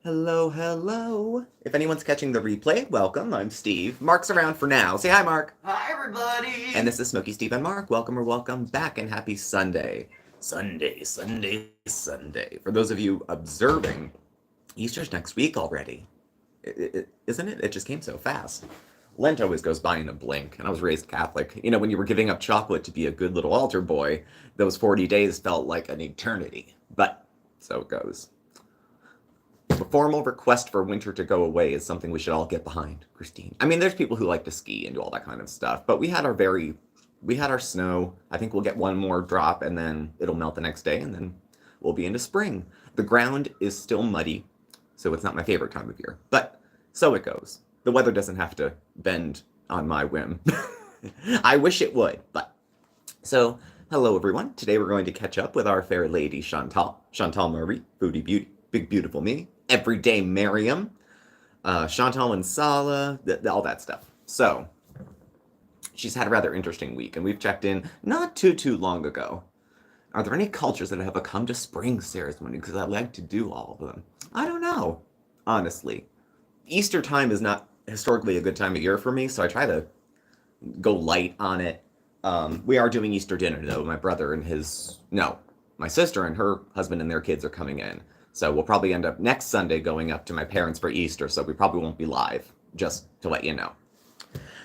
Hello, hello. If anyone's catching the replay, welcome. I'm Steve. Mark's around for now. Say hi, Mark. Hi, everybody! And this is Smokey, Steve, and Mark. Welcome or welcome back, and happy Sunday. Sunday. For those of you observing, Easter's next week already. Isn't it? It just came so fast. Lent always goes by in a blink, and I was raised Catholic. You know, when you were giving up chocolate to be a good little altar boy, those 40 days felt like an eternity. But so it goes. The formal request for winter to go away is something we should all get behind, Christine. I mean, there's people who like to ski and do all that kind of stuff, but we had our snow. I think we'll get one more drop and then it'll melt the next day and then we'll be into spring. The ground is still muddy, so it's not my favorite time of year, but so it goes. The weather doesn't have to bend on my whim. I wish it would, but so hello everyone. Today we're going to catch up with our fair lady Chantal Marie, Foodie Beauty, Big Beautiful Me, Everyday Miriam, Chantal and Sala, all that stuff. So, she's had a rather interesting week, and we've checked in not too long ago. Are there any cultures that have a come to spring ceremony? Because I like to do all of them. I don't know, honestly. Easter time is not historically a good time of year for me, so I try to go light on it. We are doing Easter dinner, though. My sister and her husband and their kids are coming in. So we'll probably end up next Sunday going up to my parents for Easter, so we probably won't be live, just to let you know.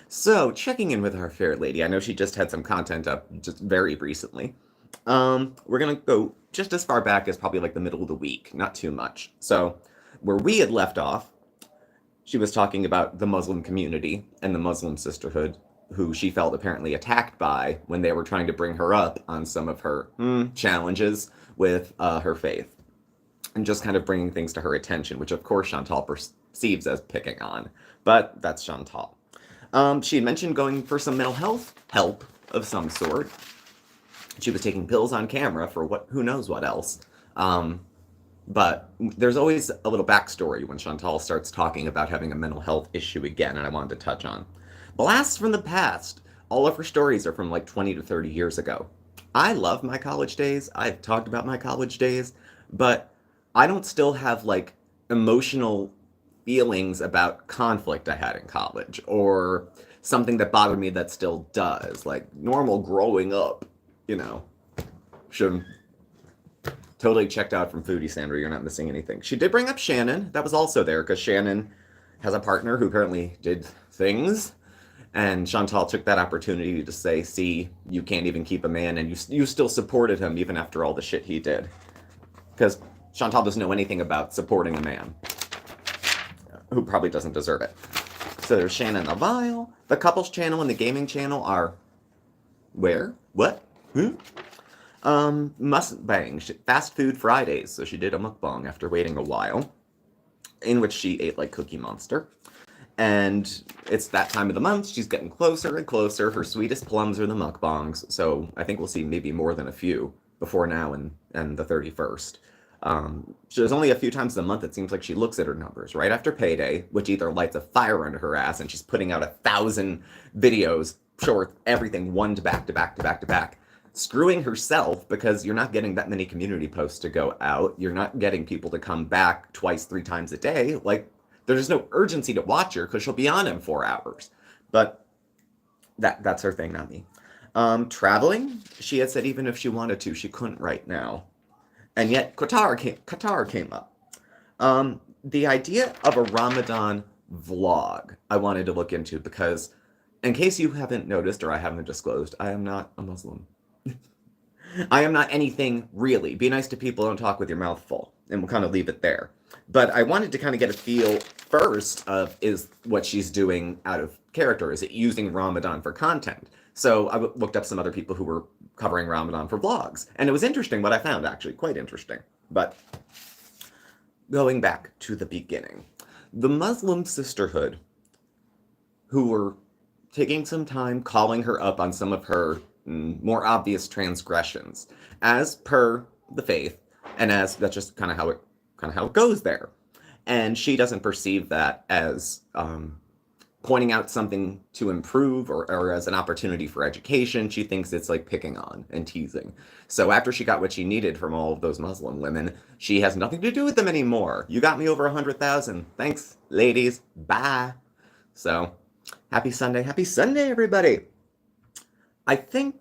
So, checking in with our fair lady, I know she just had some content up just very recently. We're going to go just as far back as probably like the middle of the week, not too much. So, where we had left off, she was talking about the Muslim community and the Muslim sisterhood, who she felt apparently attacked by when they were trying to bring her up on some of her challenges with her faith. And just kind of bringing things to her attention, which of course Chantal perceives as picking on. But that's Chantal. She had mentioned going for some mental health help of some sort. She was taking pills on camera for who knows what else. But there's always a little backstory when Chantal starts talking about having a mental health issue again, and I wanted to touch on. Blasts from the past. All of her stories are from like 20 to 30 years ago. I love my college days. I've talked about my college days, but I don't still have like emotional feelings about conflict I had in college or something that bothered me that still does. Like normal growing up, you know. Should totally checked out from Foodie, Sandra. You're not missing anything. She did bring up Shannon. That was also there because Shannon has a partner who apparently did things. And Chantal took that opportunity to say, see, you can't even keep a man and you still supported him even after all the shit he did. Because Chantal doesn't know anything about supporting a man who probably doesn't deserve it. So there's Shannon the Vile. The couples channel and the gaming channel are where? What? Who? Mukbang. Fast Food Fridays. So she did a mukbang after waiting a while, in which she ate like Cookie Monster. And it's that time of the month. She's getting closer and closer. Her sweetest plums are the mukbangs. So I think we'll see maybe more than a few before now and the 31st. There's only a few times a month it seems like she looks at her numbers right after payday, which either lights a fire under her ass and she's putting out 1,000 videos, shorts, everything, one to back to back to back to back, screwing herself because you're not getting that many community posts to go out. You're not getting people to come back twice, 3 times a day. Like, there's no urgency to watch her because she'll be on in 4 hours. But that's her thing, not me. Traveling, she had said even if she wanted to, she couldn't right now. And yet Qatar came up. The idea of a Ramadan vlog I wanted to look into because, in case you haven't noticed or I haven't disclosed, I am not a Muslim. I am not anything really. Be nice to people, don't talk with your mouth full. And we'll kind of leave it there. But I wanted to kind of get a feel first of is what she's doing out of character. Is it using Ramadan for content? So I looked up some other people who were covering Ramadan for vlogs. And it was interesting what I found, actually. Quite interesting. But going back to the beginning. The Muslim sisterhood, who were taking some time calling her up on some of her more obvious transgressions, as per the faith, and as that's just kind of how it goes there. And she doesn't perceive that as pointing out something to improve or as an opportunity for education, she thinks it's like picking on and teasing. So after she got what she needed from all of those Muslim women, she has nothing to do with them anymore. You got me over 100,000. Thanks, ladies. Bye. So happy Sunday, everybody. I think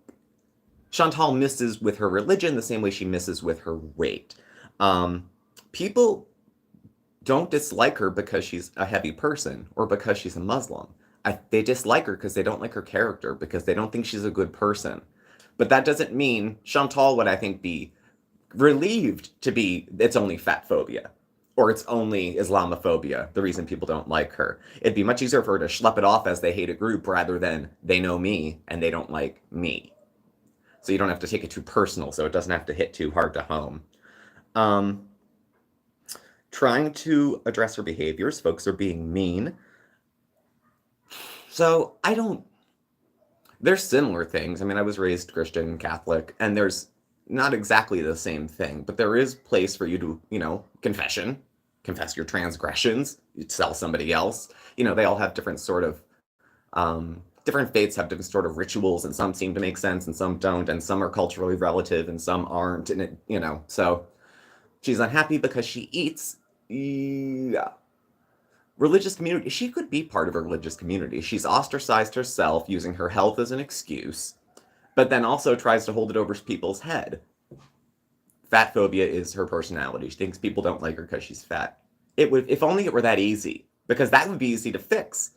Chantal misses with her religion the same way she misses with her weight. People don't dislike her because she's a heavy person or because she's a Muslim. They dislike her because they don't like her character, because they don't think she's a good person. But that doesn't mean Chantal would, I think, be relieved to be it's only fat phobia or it's only Islamophobia, the reason people don't like her. It'd be much easier for her to schlep it off as they hate a group rather than they know me and they don't like me. So you don't have to take it too personal, so it doesn't have to hit too hard to home. Trying to address her behaviors, folks are being mean. So there's similar things. I mean, I was raised Christian, Catholic, and there's not exactly the same thing, but there is place for you to, confess your transgressions, you tell somebody else. They all have different sort of, different faiths have different sort of rituals, and some seem to make sense and some don't, and some are culturally relative and some aren't, and so she's unhappy because she eats. Yeah. Religious community. She could be part of a religious community. She's ostracized herself using her health as an excuse, but then also tries to hold it over people's head. Fat phobia is her personality. She thinks people don't like her because she's fat. If only it were that easy, because that would be easy to fix.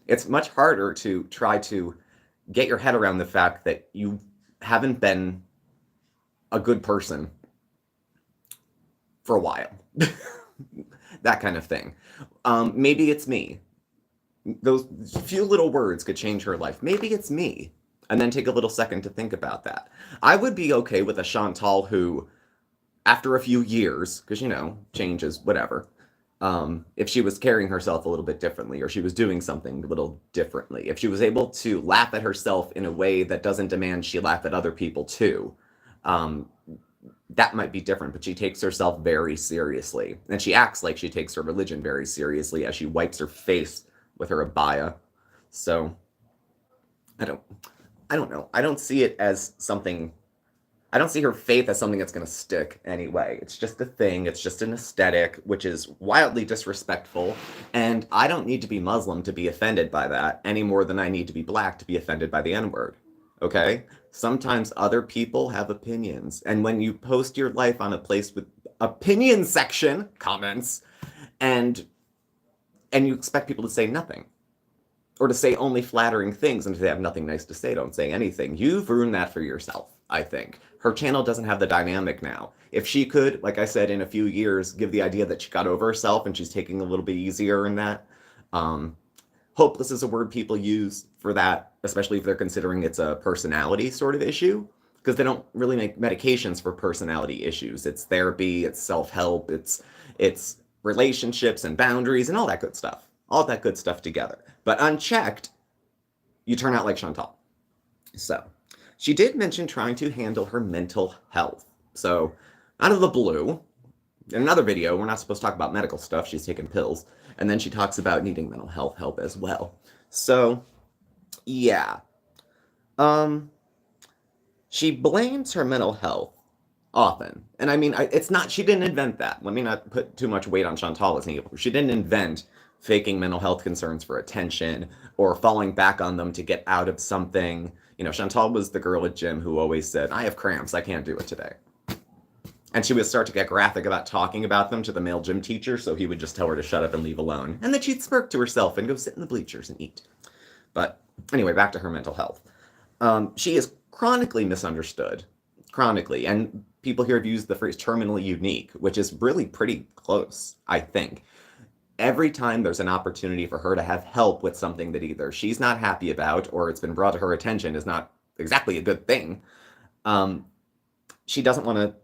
It's much harder to try to get your head around the fact that you haven't been a good person for a while. That kind of thing. Maybe it's me. Those few little words could change her life. Maybe it's me. And then take a little second to think about that. I would be okay with a Chantal who, after a few years, because, change is whatever, if she was carrying herself a little bit differently or she was doing something a little differently, if she was able to laugh at herself in a way that doesn't demand she laugh at other people too, that might be different, but she takes herself very seriously. And she acts like she takes her religion very seriously as she wipes her face with her abaya. So, I don't know. I don't see it as something, I don't see her faith as something that's going to stick anyway. It's just a thing. It's just an aesthetic, which is wildly disrespectful. And I don't need to be Muslim to be offended by that any more than I need to be black to be offended by the N-word. Okay? Sometimes other people have opinions. And when you post your life on a place with opinion section, comments, and you expect people to say nothing, or to say only flattering things, and if they have nothing nice to say, don't say anything. You've ruined that for yourself, I think. Her channel doesn't have the dynamic now. If she could, like I said, in a few years, give the idea that she got over herself and she's taking a little bit easier in that. Hopeless is a word people use for that, especially if they're considering it's a personality sort of issue, because they don't really make medications for personality issues. It's therapy, it's self-help, it's relationships and boundaries and all that good stuff. All that good stuff together. But unchecked, you turn out like Chantal. So, she did mention trying to handle her mental health. So, out of the blue, in another video, we're not supposed to talk about medical stuff, she's taking pills, and then she talks about needing mental health help as well. So, yeah. She blames her mental health often. And I mean, it's not, she didn't invent that. Let me not put too much weight on Chantal as an evil. She didn't invent faking mental health concerns for attention or falling back on them to get out of something. Chantal was the girl at gym who always said, I have cramps, I can't do it today. And she would start to get graphic about talking about them to the male gym teacher, so he would just tell her to shut up and leave alone. And then she'd smirk to herself and go sit in the bleachers and eat. But anyway, back to her mental health. She is chronically misunderstood. Chronically. And people here have used the phrase terminally unique, which is really pretty close, I think. Every time there's an opportunity for her to have help with something that either she's not happy about or it's been brought to her attention is not exactly a good thing, she doesn't want to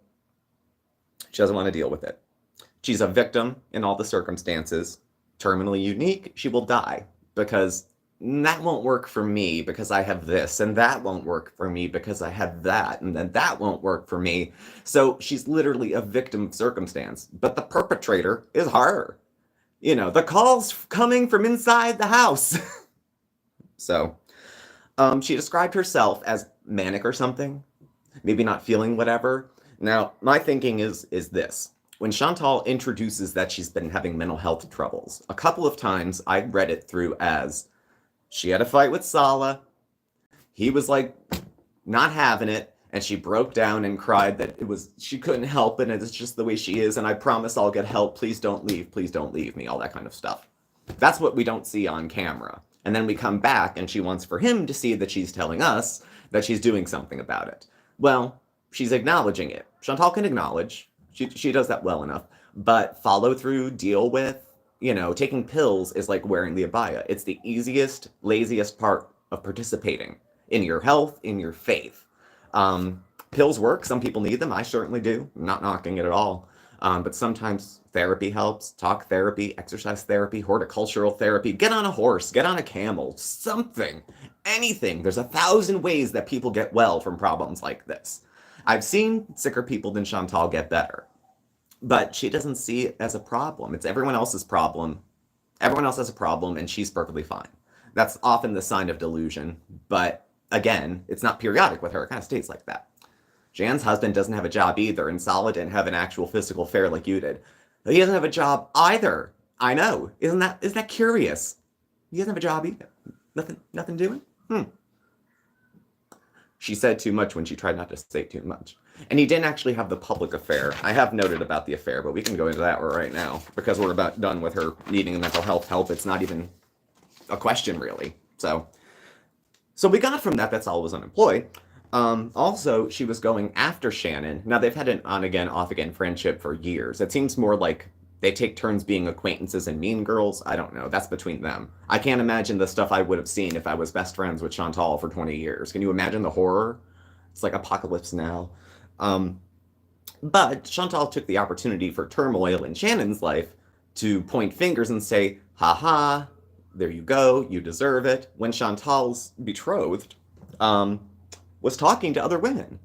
deal with it. She's a victim in all the circumstances. Terminally unique, she will die because that won't work for me because I have this, and that won't work for me because I have that, and then that won't work for me. So she's literally a victim of circumstance, but the perpetrator is her. The call's coming from inside the house. So, she described herself as manic or something, maybe not feeling whatever. Now, my thinking is this. When Chantal introduces that she's been having mental health troubles, a couple of times I read it through as she had a fight with Sala. He was like not having it, and she broke down and cried that she couldn't help it, and it's just the way she is, and I promise I'll get help. Please don't leave me, all that kind of stuff. That's what we don't see on camera. And then we come back and she wants for him to see that she's telling us that she's doing something about it. Well, she's acknowledging it. Chantal can acknowledge. She does that well enough. But follow through, deal with, taking pills is like wearing the abaya. It's the easiest, laziest part of participating in your health, in your faith. Pills work. Some people need them. I certainly do. I'm not knocking it at all. But sometimes therapy helps. Talk therapy, exercise therapy, horticultural therapy. Get on a horse, get on a camel, something, anything. There's 1,000 ways that people get well from problems like this. I've seen sicker people than Chantal get better. But she doesn't see it as a problem. It's everyone else's problem. Everyone else has a problem, and she's perfectly fine. That's often the sign of delusion. But again, it's not periodic with her. It kind of stays like that. Jan's husband doesn't have a job either, and Sala didn't have an actual physical affair like you did. He doesn't have a job either. I know. Isn't that curious? He doesn't have a job either. Nothing doing? She said too much when she tried not to say too much. And he didn't actually have the public affair. I have noted about the affair, but we can go into that right now because we're about done with her needing mental health help. It's not even a question, really. So we got from that Sala was unemployed. Also, she was going after Shannon. Now, they've had an on-again, off-again friendship for years. It seems more like they take turns being acquaintances and mean girls. I don't know. That's between them. I can't imagine the stuff I would have seen if I was best friends with Chantal for 20 years. Can you imagine the horror? It's like Apocalypse Now. But Chantal took the opportunity for turmoil in Shannon's life to point fingers and say, ha, there you go, you deserve it, when Chantal's betrothed, was talking to other women.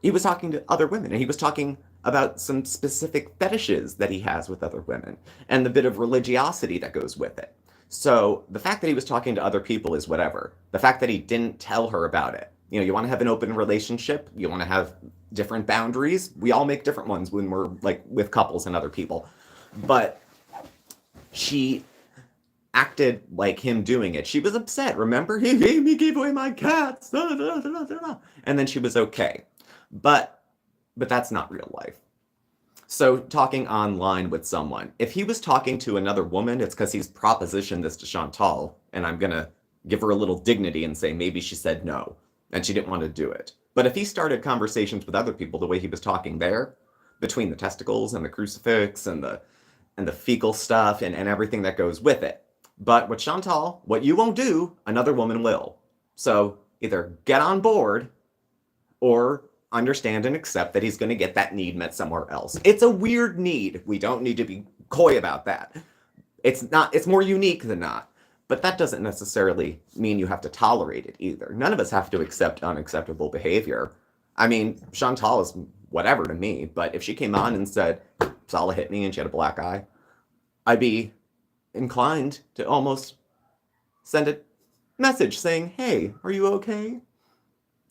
He was talking to other women, and he was talking about some specific fetishes that he has with other women, and the bit of religiosity that goes with it. So the fact that he was talking to other people is whatever. The fact that he didn't tell her about it. You want to have an open relationship, you want to have different boundaries. We all make different ones when we're like with couples and other people. But she acted like him doing it. She was upset, remember? He gave away my cats. And then she was okay. But that's not real life. So talking online with someone, if he was talking to another woman, it's because he's propositioned this to Chantal, and I'm going to give her a little dignity and say maybe she said no, and she didn't want to do it. But if he started conversations with other people the way he was talking there, between the testicles and the crucifix and the fecal stuff and everything that goes with it. But with Chantal, what you won't do, another woman will. So either get on board or understand and accept that he's going to get that need met somewhere else. It's a weird need. We don't need to be coy about that. It's more unique than not. But that doesn't necessarily mean you have to tolerate it either. None of us have to accept unacceptable behavior. I mean, Chantal is whatever to me, but if she came on and said, Sala hit me and she had a black eye, I'd be inclined to almost send a message saying, hey, are you okay?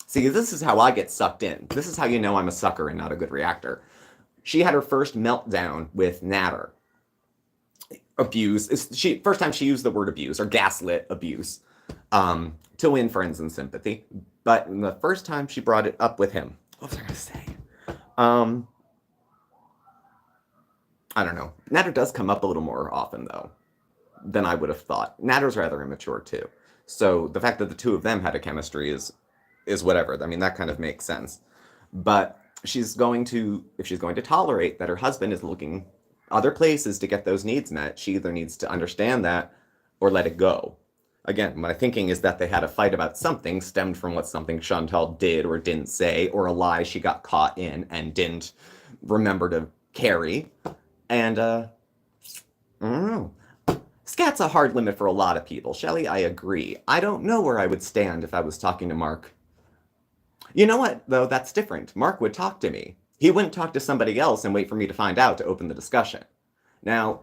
See, this is how I get sucked in. This is how you know I'm a sucker and not a good reactor. She had her first meltdown with Natter. Abuse. First time she used the word abuse, or gaslit abuse, to win friends and sympathy. But the first time she brought it up with him, what was I going to say? I don't know. Natter does come up a little more often, though, than I would have thought. Natter's rather immature, too. So the fact that the two of them had a chemistry is whatever. I mean, that kind of makes sense. But if she's going to tolerate that her husband is looking other places to get those needs met, she either needs to understand that or let it go. Again, my thinking is that they had a fight about something stemmed from what something Chantal did or didn't say, or a lie she got caught in and didn't remember to carry. And, I don't know. Scat's a hard limit for a lot of people. Shelley, I agree. I don't know where I would stand if I was talking to Mark. You know what, though? That's different. Mark would talk to me. He wouldn't talk to somebody else and wait for me to find out to open the discussion. Now,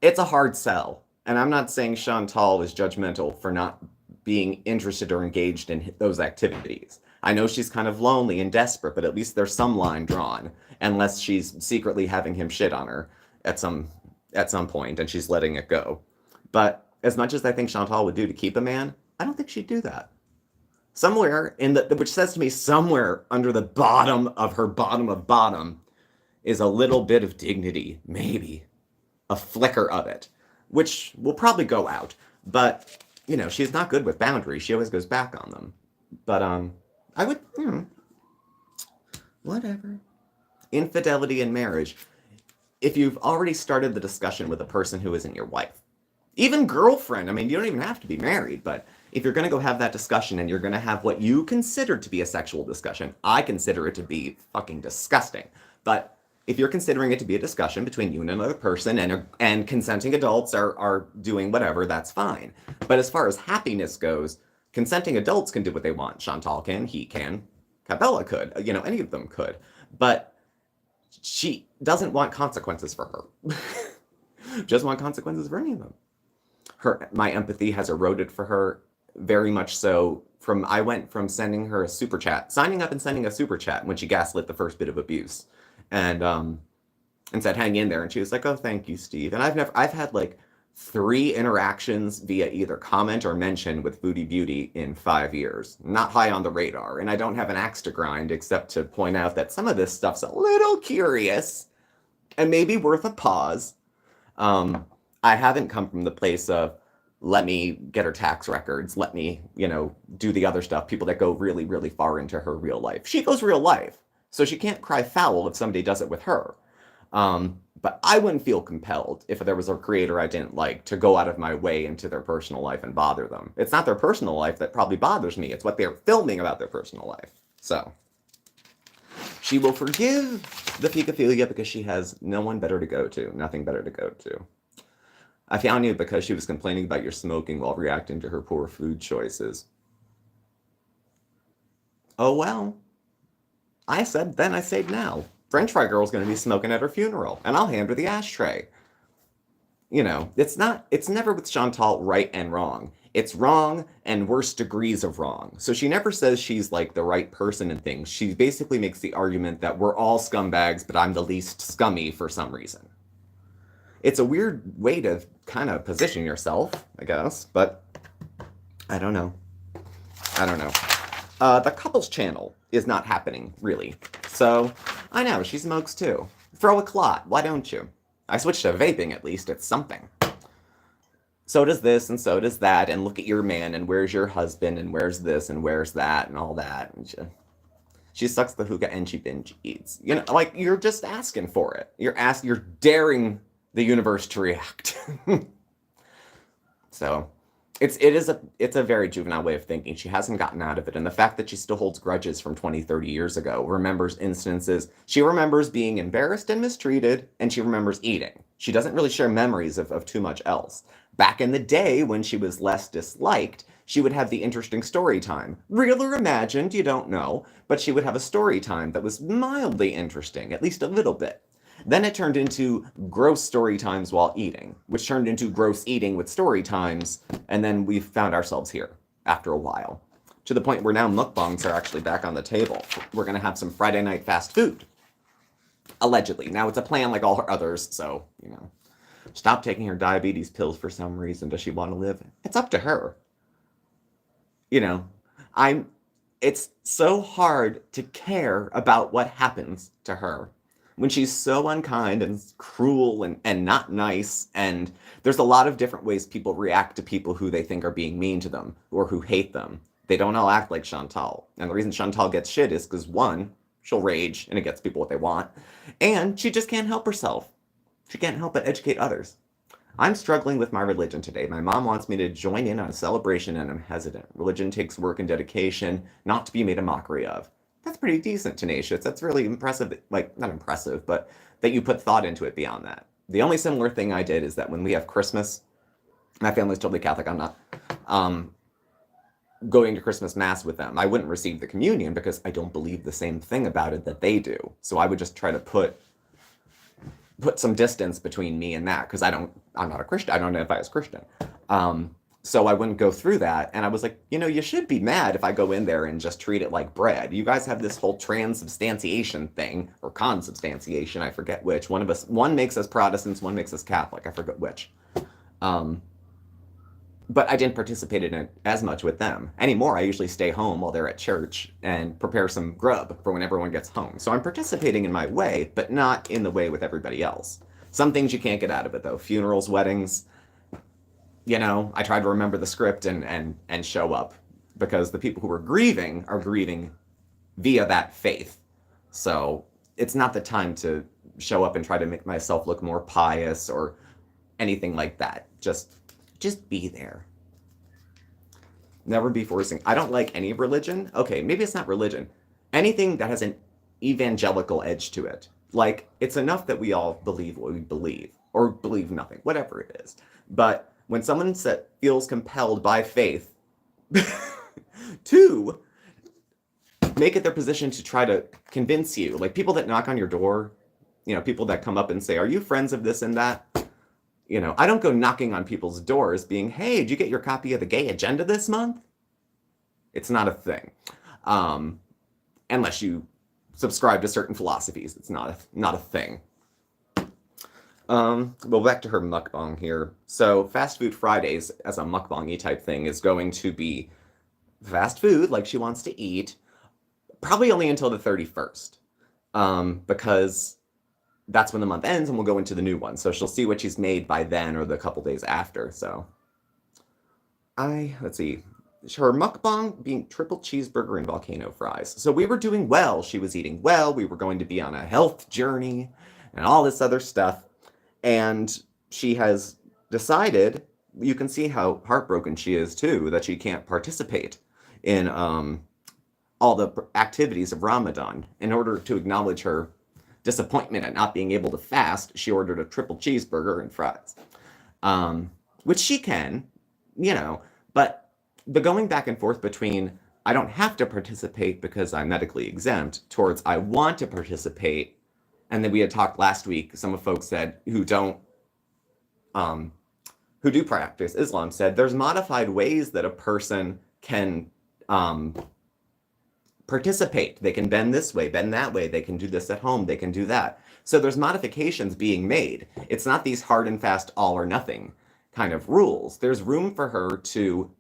it's a hard sell, and I'm not saying Chantal is judgmental for not being interested or engaged in those activities. I know she's kind of lonely and desperate, but at least there's some line drawn, unless she's secretly having him shit on her at some at some point and she's letting it go. But as much as I think Chantal would do to keep a man, I don't think she'd do that. Somewhere in the which says to me somewhere under the bottom of her bottom of bottom is a little bit of dignity, maybe a flicker of it, which will probably go out. But she's not good with boundaries. She always goes back on them. But I would, whatever. Infidelity in marriage. If you've already started the discussion with a person who isn't your wife, even girlfriend. I mean, you don't even have to be married, but if you're going to go have that discussion and you're going to have what you consider to be a sexual discussion, I consider it to be fucking disgusting. But if you're considering it to be a discussion between you and another person and consenting adults are doing whatever, that's fine. But as far as happiness goes, consenting adults can do what they want. Chantal can, he can, Cabela could, any of them could. But she doesn't want consequences for her. She doesn't want consequences for any of them. My empathy has eroded for her very much so. I went from sending her a super chat, signing up and sending a super chat when she gaslit the first bit of abuse, and said hang in there, and she was like, oh, thank you, Steve. And I've had like 3 interactions via either comment or mention with Foodie Beauty in 5 years. Not high on the radar, and I don't have an axe to grind except to point out that some of this stuff's a little curious and maybe worth a pause. I haven't come from the place of let me get her tax records, let me, do the other stuff, people that go really, really far into her real life. She goes real life, so she can't cry foul if somebody does it with her. But I wouldn't feel compelled if there was a creator I didn't like to go out of my way into their personal life and bother them. It's not their personal life that probably bothers me. It's what they're filming about their personal life. So she will forgive the pedophilia because she has no one better to go to, nothing better to go to. I found you because she was complaining about your smoking while reacting to her poor food choices. Oh well. I said then, I say now. French fry girl's going to be smoking at her funeral, and I'll hand her the ashtray. It's never with Chantal right and wrong. It's wrong and worse degrees of wrong. So she never says she's like the right person and things. She basically makes the argument that we're all scumbags, but I'm the least scummy for some reason. It's a weird way to kind of position yourself, I guess, but I don't know. The couples channel is not happening, really. So, I know, she smokes too. Throw a clot, why don't you? I switched to vaping at least, it's something. So does this and so does that, and look at your man, and where's your husband, and where's this, and where's that, and all that. And she sucks the hookah and she binge eats. You're just asking for it. You're daring the universe to react. So it's a very juvenile way of thinking. She hasn't gotten out of it. And the fact that she still holds grudges from 20, 30 years ago, remembers instances, she remembers being embarrassed and mistreated, and she remembers eating. She doesn't really share memories of too much else. Back in the day when she was less disliked, she would have the interesting story time. Real or imagined, you don't know, but she would have a story time that was mildly interesting, at least a little bit. Then it turned into gross story times while eating, which turned into gross eating with story times, and then we found ourselves here after a while. To the point where now mukbangs are actually back on the table. We're going to have some Friday night fast food. Allegedly. Now it's a plan like all her others, so, stop taking her diabetes pills for some reason. Does she want to live? It's up to her. It's so hard to care about what happens to her when she's so unkind and cruel and not nice, and there's a lot of different ways people react to people who they think are being mean to them or who hate them. They don't all act like Chantal. And the reason Chantal gets shit is because, one, she'll rage and it gets people what they want, and she just can't help herself. She can't help but educate others. I'm struggling with my religion today. My mom wants me to join in on a celebration and I'm hesitant. Religion takes work and dedication, not to be made a mockery of. That's pretty decent, Tenacious. That's really impressive. Not impressive, but that you put thought into it beyond that. The only similar thing I did is that when we have Christmas, my family's totally Catholic, I'm not, going to Christmas Mass with them. I wouldn't receive the communion because I don't believe the same thing about it that they do. So I would just try to put put some distance between me and that, because I'm not a Christian. I don't identify as Christian. So I wouldn't go through that. And I was like, you should be mad if I go in there and just treat it like bread. You guys have this whole transubstantiation thing, or consubstantiation, I forget which. One makes us Protestants, one makes us Catholic. I forget which. But I didn't participate in it as much with them. Anymore, I usually stay home while they're at church and prepare some grub for when everyone gets home. So I'm participating in my way, but not in the way with everybody else. Some things you can't get out of it, though. Funerals, weddings, I try to remember the script and show up, because the people who are grieving via that faith. So it's not the time to show up and try to make myself look more pious or anything like that. Just be there. Never be forcing. I don't like any religion. Okay, maybe it's not religion. Anything that has an evangelical edge to it. Like, it's enough that we all believe what we believe, or believe nothing, whatever it is. But when someone feels compelled by faith to make it their position to try to convince you, like people that knock on your door, people that come up and say, are you friends of this and that? I don't go knocking on people's doors being, hey, did you get your copy of the gay agenda this month? It's not a thing. Unless you subscribe to certain philosophies, it's not a thing. Well, back to her mukbang here. So Fast Food Fridays, as a mukbang-y type thing, is going to be fast food like she wants to eat, probably only until the 31st, because that's when the month ends and we'll go into the new one. So she'll see what she's made by then or the couple days after. So let's see. Her mukbang being triple cheeseburger and volcano fries. So we were doing well. She was eating well. We were going to be on a health journey and all this other stuff. And she has decided, you can see how heartbroken she is too, that she can't participate in all the activities of Ramadan. In order to acknowledge her disappointment at not being able to fast, she ordered a triple cheeseburger and fries, which she can, but the going back and forth between I don't have to participate because I'm medically exempt towards I want to participate. And then we had talked last week, some of folks said who do practice Islam said there's modified ways that a person can participate. They can bend this way, bend that way. They can do this at home. They can do that. So there's modifications being made. It's not these hard and fast all or nothing kind of rules. There's room for her to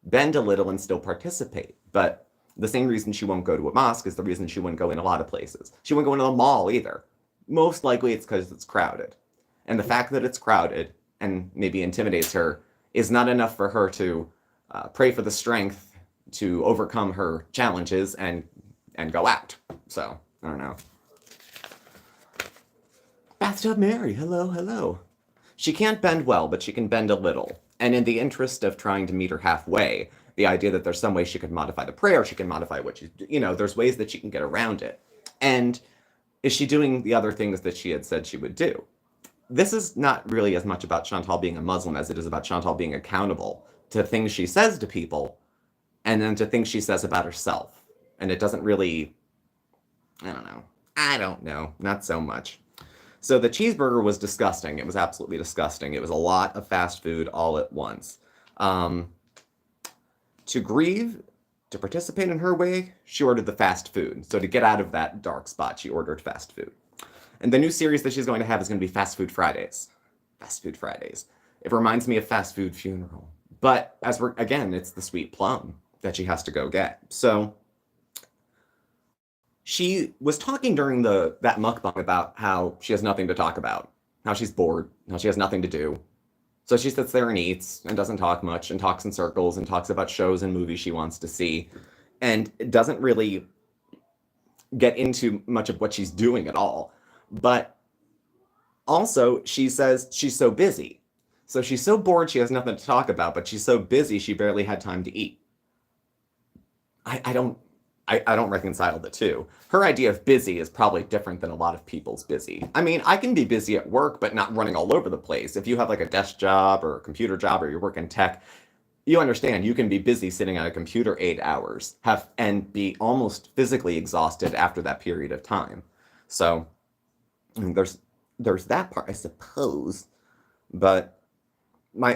bend a little and still participate. But the same reason she won't go to a mosque is the reason she wouldn't go in a lot of places. She wouldn't go into the mall either. Most likely it's because it's crowded. And the fact that it's crowded and maybe intimidates her is not enough for her to pray for the strength to overcome her challenges and go out. So, I don't know. Bathtub Mary, hello. She can't bend well, but she can bend a little. And in the interest of trying to meet her halfway, the idea that there's some way she could modify the prayer, she can modify what she's, there's ways that she can get around it. And is she doing the other things that she had said she would do? This is not really as much about Chantal being a Muslim as it is about Chantal being accountable to things she says to people and then to things she says about herself. And it doesn't really, I don't know, not so much. So the cheeseburger was disgusting. It was absolutely disgusting. It was a lot of fast food all at once. To grieve, to participate in her way, she ordered the fast food. So to get out of that dark spot, she ordered fast food. And the new series that she's going to have is going to be Fast Food Fridays. Fast Food Fridays. It reminds me of Fast Food Funeral. But again, it's the sweet plum that she has to go get. So she was talking during that mukbang about how she has nothing to talk about, how she's bored, how she has nothing to do. So she sits there and eats and doesn't talk much and talks in circles and talks about shows and movies she wants to see and doesn't really get into much of what she's doing at all. But also, she says she's so busy. So she's so bored she has nothing to talk about, but she's so busy she barely had time to eat. I don't reconcile the two. Her idea of busy is probably different than a lot of people's busy. I mean, I can be busy at work, but not running all over the place. If you have like a desk job or a computer job or you work in tech, you understand you can be busy sitting at a computer 8 hours and be almost physically exhausted after that period of time. So there's there's that part, I suppose. But I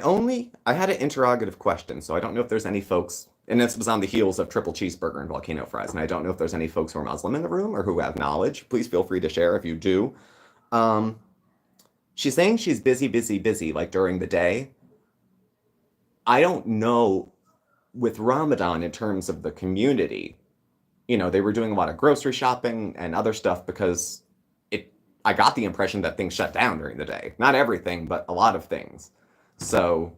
had an interrogative question, so I don't know if there's any folks, and this was on the heels of triple cheeseburger and volcano fries, and I don't know if there's any folks who are Muslim in the room or who have knowledge. Please feel free to share if you do. Um, she's saying she's busy, busy, busy, like during the day. I don't know with Ramadan in terms of the community. They were doing a lot of grocery shopping and other stuff because I got the impression that things shut down during the day. Not everything, but a lot of things. So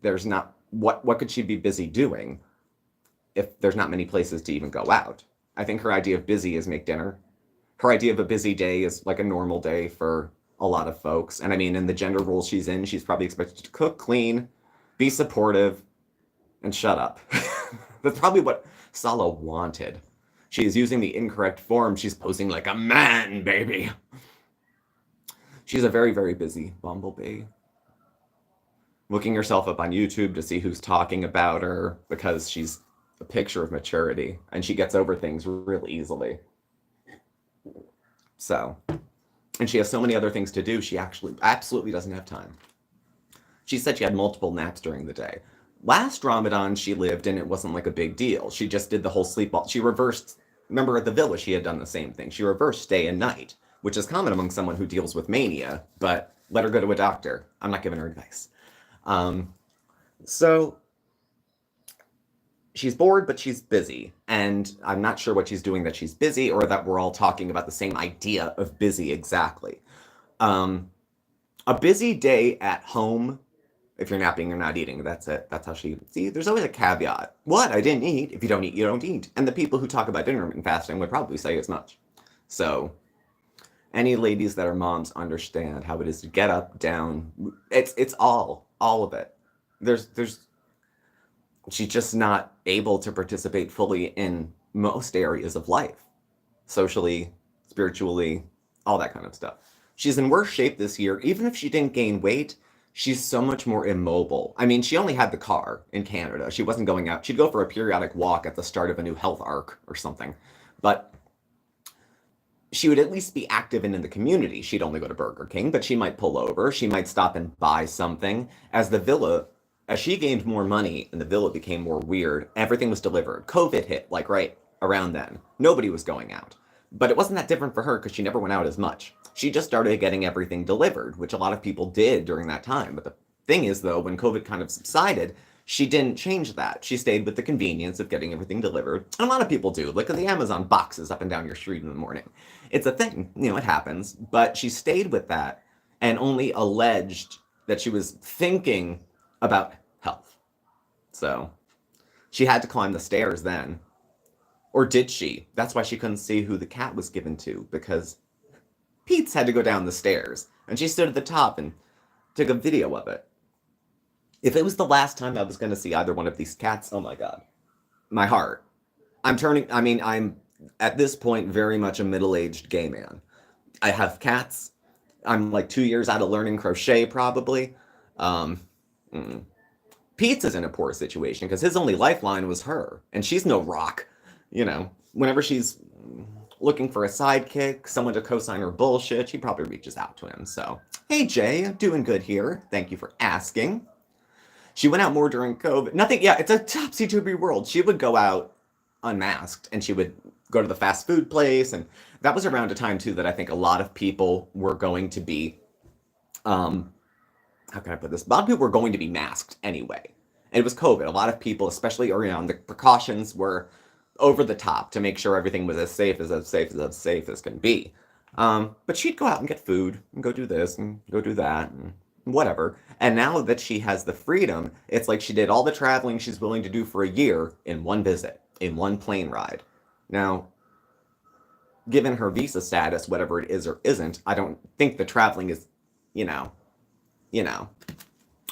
there's not what could she be busy doing if there's not many places to even go out? I think her idea of busy is make dinner. Her idea of a busy day is like a normal day for a lot of folks. And I mean, in the gender role she's in, she's probably expected to cook, clean, be supportive, and shut up. That's probably what Salah wanted. She is using the incorrect form. She's posing like a man, baby. She's a very, very busy bumblebee. Looking herself up on YouTube to see who's talking about her because she's a picture of maturity and she gets over things real easily. So, and she has so many other things to do, she actually absolutely doesn't have time. She said she had multiple naps during the day. Last Ramadan she lived and it wasn't like a big deal. She just did the whole sleep. She reversed, remember at the villa she had done the same thing. She reversed day and night, which is common among someone who deals with mania, but let her go to a doctor. I'm not giving her advice. So she's bored, but she's busy. And I'm not sure what she's doing that she's busy or that we're all talking about the same idea of busy exactly. A busy day at home, if you're napping or not eating, that's it. That's how see, there's always a caveat. What? I didn't eat. If you don't eat, you don't eat. And the people who talk about intermittent fasting would probably say as much. So any ladies that are moms understand how it is to get up, down. It's all of it. She's just not able to participate fully in most areas of life, socially, spiritually, all that kind of stuff. She's in worse shape this year. Even if she didn't gain weight, she's so much more immobile. I mean, she only had the car in Canada. She wasn't going out. She'd go for a periodic walk at the start of a new health arc or something. But she would at least be active and in the community. She'd only go to Burger King, but she might pull over. She might stop and buy something. As she gained more money and the villa became more weird, everything was delivered. COVID hit, like right around then. Nobody was going out. But it wasn't that different for her because she never went out as much. She just started getting everything delivered, which a lot of people did during that time. But the thing is, though, when COVID kind of subsided, she didn't change that. She stayed with the convenience of getting everything delivered. And a lot of people do. Look at the Amazon boxes up and down your street in the morning. It's a thing. It happens. But she stayed with that and only alleged that she was thinking about health. So she had to climb the stairs then. Or did she? That's why she couldn't see who the cat was given to, because Pete's had to go down the stairs. And she stood at the top and took a video of it. If it was the last time I was going to see either one of these cats, oh my God. My heart. I'm at this point very much a middle-aged gay man. I have cats. I'm like 2 years out of learning crochet, probably. Pete's is in a poor situation because his only lifeline was her. And she's no rock. Whenever she's looking for a sidekick, someone to co-sign her bullshit, she probably reaches out to him. So, hey Jay, I'm doing good here. Thank you for asking. She went out more during COVID. It's a topsy-turvy world. She would go out unmasked and she would go to the fast food place. And that was around a time, too, that I think a lot of people were going to be, how can I put this? A lot of people were going to be masked anyway. And it was COVID. A lot of people, especially around the precautions, were over the top to make sure everything was as safe as can be. But she'd go out and get food and go do this and go do that and whatever. And now that she has the freedom, it's like she did all the traveling she's willing to do for a year in one visit, in one plane ride. Now, given her visa status, whatever it is or isn't, I don't think the traveling is,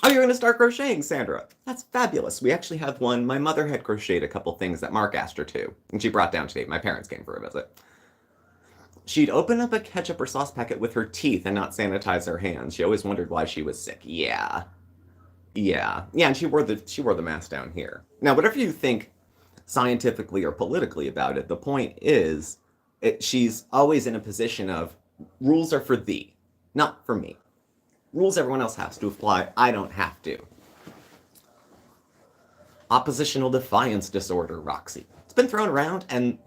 Oh, you're going to start crocheting, Sandra. That's fabulous. We actually have one. My mother had crocheted a couple things that Mark asked her to, and she brought down today. My parents came for a visit. She'd open up a ketchup or sauce packet with her teeth and not sanitize her hands. She always wondered why she was sick. Yeah, and she wore the mask down here. Now, whatever you think scientifically or politically about it, the point is, she's always in a position of rules are for thee. Not for me. Rules everyone else has to apply. I don't have to. Oppositional defiance disorder, Roxy. It's been thrown around, and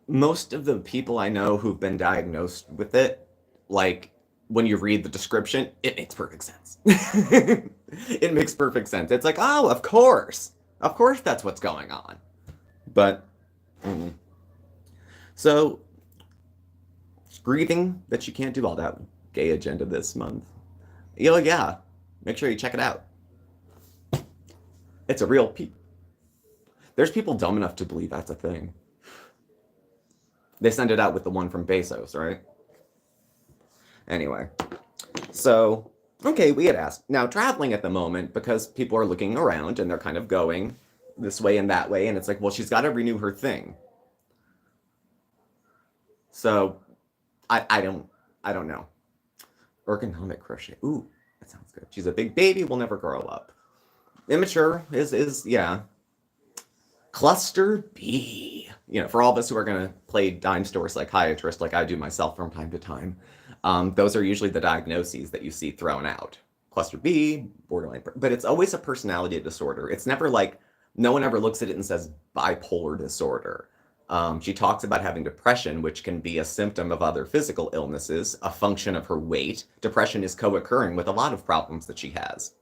most of the people I know who've been diagnosed with it, like, when you read the description, it makes perfect sense. It makes perfect sense. It's like, oh, of course. Of course that's what's going on. But, so, grieving that you can't do all that gay agenda this month. Yeah, make sure you check it out. It's a real There's people dumb enough to believe that's a thing. They send it out with the one from Bezos, right? Anyway, so, okay, we had asked. Now, traveling at the moment, because people are looking around and they're kind of going this way and that way, and it's like, well, she's got to renew her thing. So, I don't know. Ergonomic crochet. Ooh, that sounds good. She's a big baby, will never grow up. Immature is yeah. Cluster B. For all of us who are going to play dime store psychiatrist like I do myself from time to time, those are usually the diagnoses that you see thrown out. Cluster B, borderline, but it's always a personality disorder. It's never like, no one ever looks at it and says bipolar disorder. She talks about having depression, which can be a symptom of other physical illnesses, a function of her weight. Depression is co-occurring with a lot of problems that she has.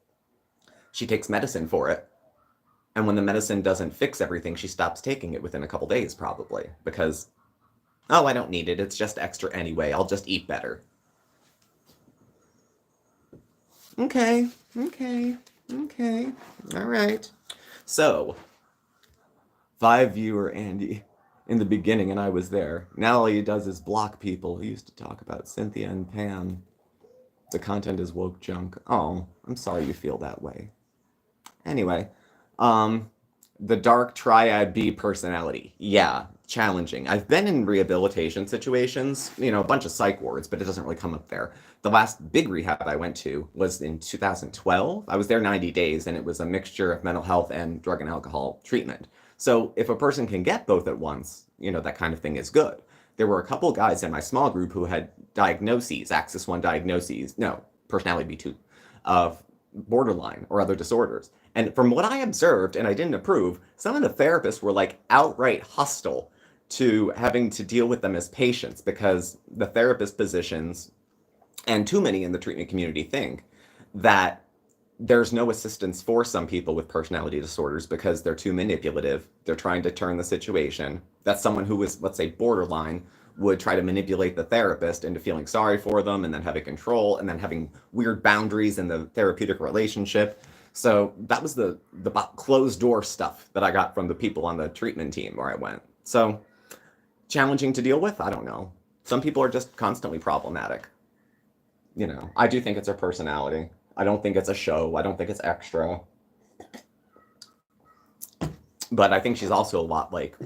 She takes medicine for it. And when the medicine doesn't fix everything, she stops taking it within a couple days, probably. Because, oh, I don't need it. It's just extra anyway. I'll just eat better. Okay. All right. So, 5-viewer Andy in the beginning, and I was there. Now all he does is block people. He used to talk about Cynthia and Pam. The content is woke junk. Oh, I'm sorry you feel that way. Anyway, the dark triad B personality. Yeah, challenging. I've been in rehabilitation situations, a bunch of psych wards, but it doesn't really come up there. The last big rehab I went to was in 2012. I was there 90 days, and it was a mixture of mental health and drug and alcohol treatment. So if a person can get both at once, that kind of thing is good. There were a couple guys in my small group who had diagnoses, Axis 1 diagnoses, no, personality B2, of borderline or other disorders. And from what I observed, and I didn't approve, some of the therapists were like outright hostile to having to deal with them as patients because the therapist positions, and too many in the treatment community think, that there's no assistance for some people with personality disorders because they're too manipulative. They're trying to turn the situation. That someone who is, let's say, borderline would try to manipulate the therapist into feeling sorry for them and then having control and then having weird boundaries in the therapeutic relationship. So that was the closed door stuff that I got from the people on the treatment team where I went. So challenging to deal with? I don't know. Some people are just constantly problematic. I do think it's her personality. I don't think it's a show. I don't think it's extra. But I think she's also a lot like,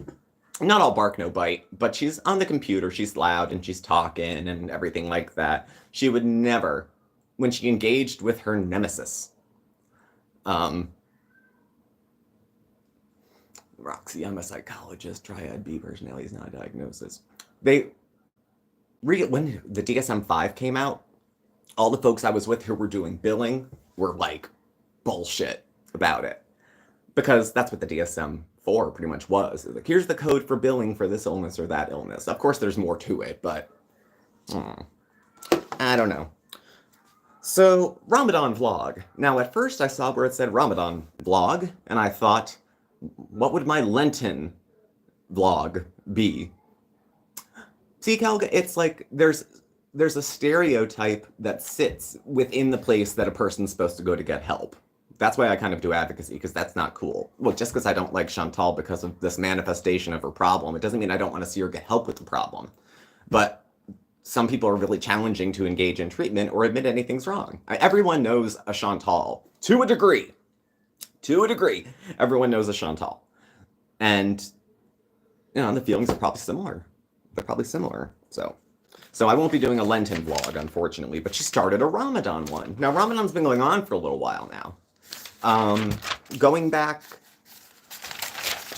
not all bark, no bite, but she's on the computer, she's loud, and she's talking and everything like that. She would never, when she engaged with her nemesis, Roxy, I'm a psychologist, triad B personality is not a diagnosis. When the DSM-5 came out, all the folks I was with who were doing billing were like bullshit about it. Because that's what the DSM-4 pretty much was. Like, here's the code for billing for this illness or that illness. Of course, there's more to it, but I don't know. So, Ramadan vlog. Now, at first I saw where it said Ramadan vlog, and I thought, what would my Lenten vlog be? See, Kelga, it's like there's a stereotype that sits within the place that a person's supposed to go to get help. That's why I kind of do advocacy, because that's not cool. Well, just because I don't like Chantal because of this manifestation of her problem, it doesn't mean I don't want to see her get help with the problem. But some people are really challenging to engage in treatment or admit anything's wrong. Everyone knows a Chantal, to a degree. To a degree, everyone knows a Chantal. And, the feelings are probably similar. They're probably similar, so I won't be doing a Lenten vlog, unfortunately, but she started a Ramadan one. Now, Ramadan's been going on for a little while now. Going back,